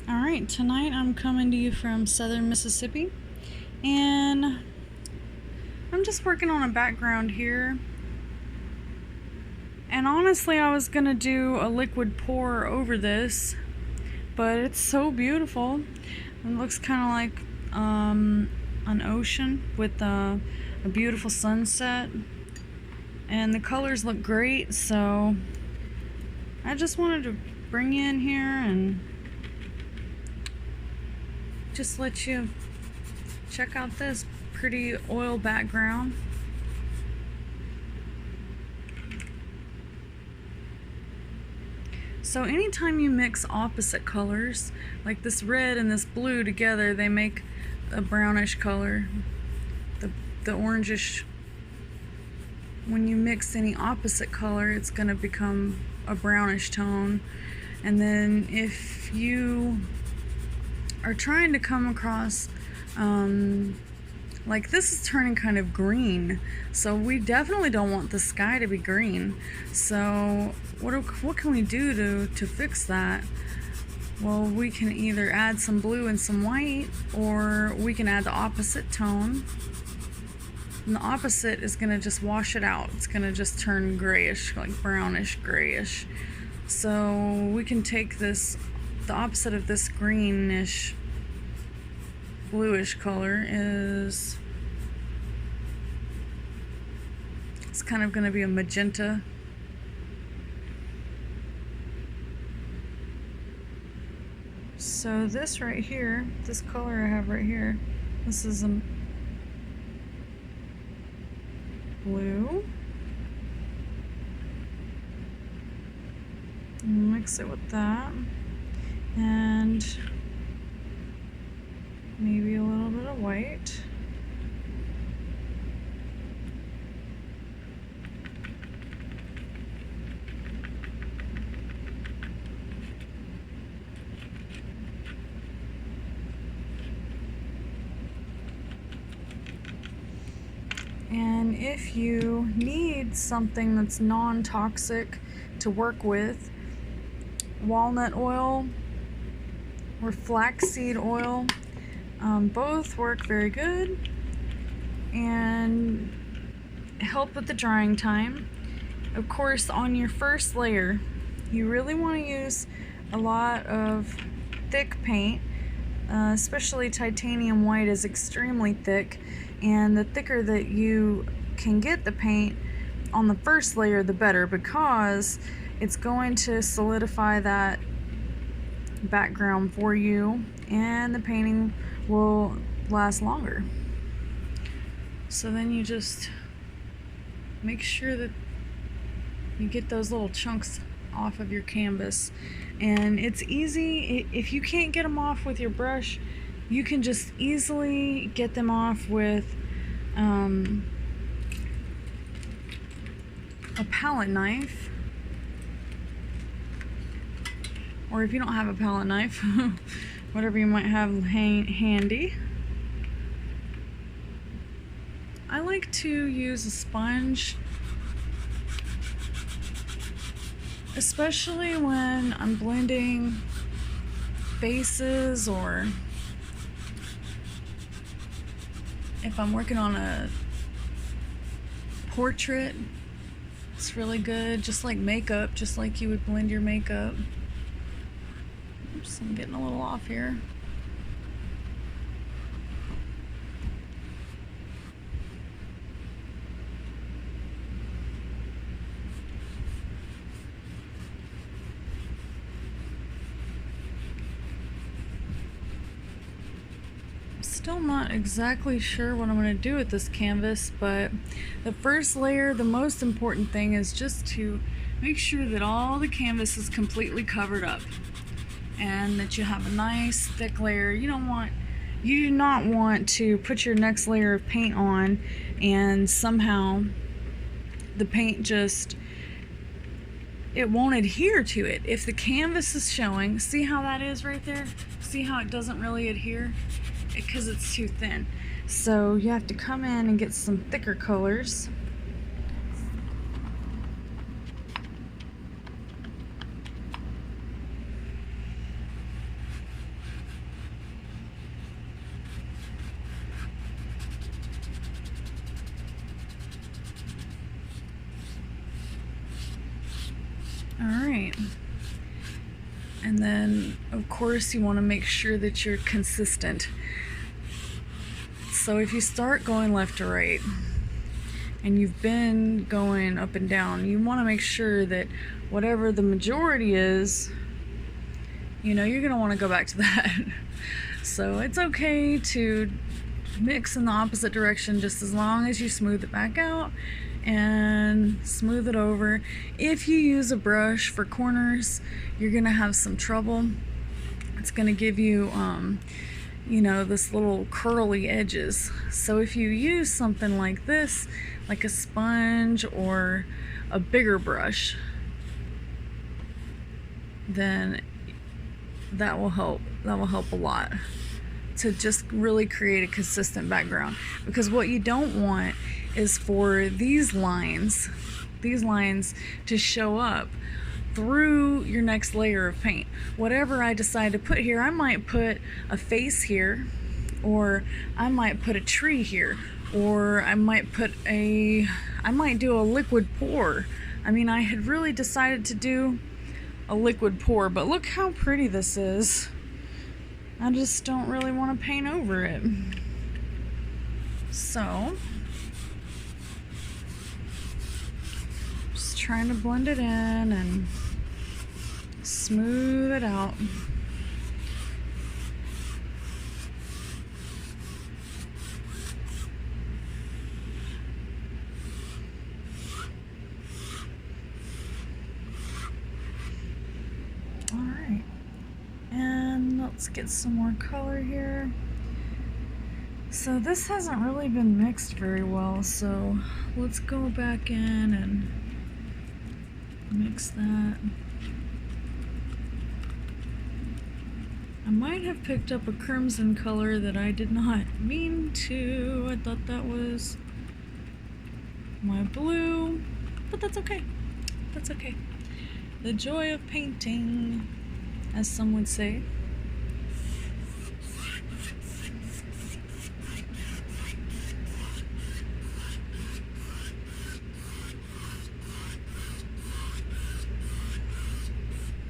Alright, tonight I'm coming to you from southern Mississippi, and I'm just working on a background here. And honestly, I was gonna do a liquid pour over this, but it's so beautiful. It looks kind of like an ocean with a beautiful sunset, and the colors look great, so I just wanted to bring you in here and just let you check out this pretty oil background. So anytime you mix opposite colors, like this red and this blue together, they make a brownish color. The orangish, when you mix any opposite color, it's going to become a brownish tone. And then if you are trying to come across like this is turning kind of green, so we definitely don't want the sky to be green. So what can we do to fix that? Well, we can either add some blue and some white, or we can add the opposite tone, and the opposite is going to just wash it out. It's going to just turn grayish, like brownish grayish. So we can take this, the opposite of this greenish bluish color is, it's kind of going to be a magenta. So this right here, this color I have right here, this is a blue. Mix it with that, and maybe a little bit of white. And if you need something that's non-toxic to work with, walnut oil or flaxseed oil, both work very good and help with the drying time. Of course, on your first layer, you really want to use a lot of thick paint, especially titanium white is extremely thick, and the thicker that you can get the paint on the first layer, the better, because it's going to solidify that background for you, and the painting will last longer. So then you just make sure that you get those little chunks off of your canvas, and it's easy. If you can't get them off with your brush, you can just easily get them off with a palette knife, or if you don't have a palette knife, whatever you might have handy. I like to use a sponge, especially when I'm blending faces, or if I'm working on a portrait. It's really good, just like makeup, just like you would blend your makeup. Oops, I'm getting a little off here. Still not exactly sure what I'm going to do with this canvas, but the first layer, the most important thing is just to make sure that all the canvas is completely covered up and that you have a nice thick layer. You do not want to put your next layer of paint on and somehow the paint just, it won't adhere to it. If the canvas is showing, see how that is right there? See how it doesn't really adhere? Because it's too thin. So you have to come in and get some thicker colors. paint. And then, of course, you want to make sure that you're consistent. So if you start going left to right, and you've been going up and down, you want to make sure that whatever the majority is, you know, you're going to want to go back to that. So it's okay to mix in the opposite direction just as long as you smooth it back out and smooth it over. If you use a brush for corners, you're going to have some trouble. It's going to give you you know, this little curly edges. So if you use something like this, like a sponge or a bigger brush, then that will help. That will help a lot to just really create a consistent background. Because what you don't want is for these lines to show up through your next layer of paint. Whatever I decide to put here, I might put a face here, or I might put a tree here, or I might do a liquid pour. I mean, I had really decided to do a liquid pour, but look how pretty this is. I just don't really want to paint over it. So, just trying to blend it in and smooth it out. Alright, and let's get some more color here. So this hasn't really been mixed very well, so let's go back in and mix that. I might have picked up a crimson color that I did not mean to. I thought that was my blue, but that's okay. That's okay. The joy of painting, as some would say.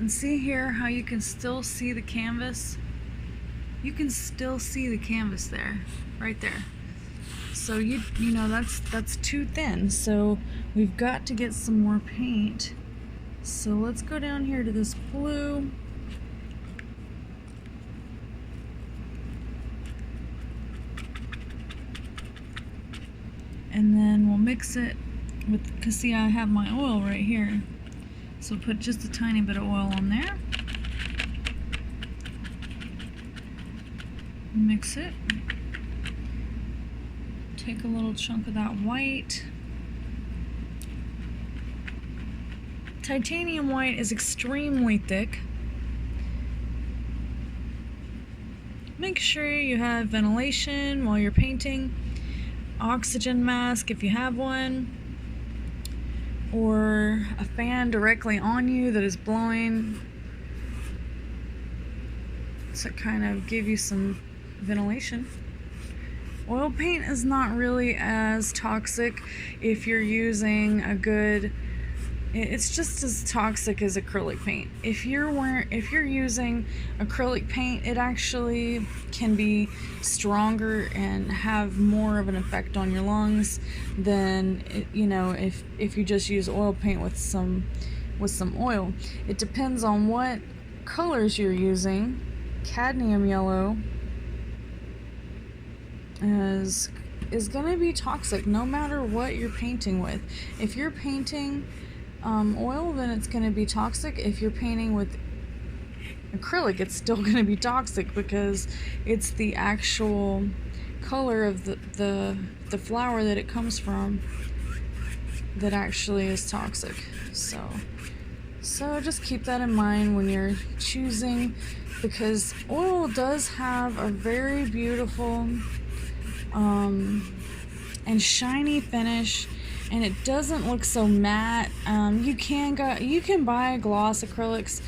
And see here how you can still see the canvas? You can still see the canvas there, right there. So you know that's too thin. So we've got to get some more paint. So let's go down here to this blue. And then we'll mix it with, because see, I have my oil right here. So put just a tiny bit of oil on there. Mix it. Take a little chunk of that white. Titanium white is extremely thick. Make sure you have ventilation while you're painting. Oxygen mask if you have one, or a fan directly on you that is blowing to kind of give you some ventilation. Oil paint is not really as toxic if you're using a good, it's just as toxic as acrylic paint. If you're using acrylic paint, it actually can be stronger and have more of an effect on your lungs than if you just use oil paint with some oil. It depends on what colors you're using. Cadmium yellow is going to be toxic no matter what you're painting with. If you're painting oil, then it's going to be toxic. If you're painting with acrylic, it's still going to be toxic because it's the actual color of the flower that it comes from that actually is toxic. So just keep that in mind when you're choosing, because oil does have a very beautiful and shiny finish, and it doesn't look so matte. You can buy gloss acrylics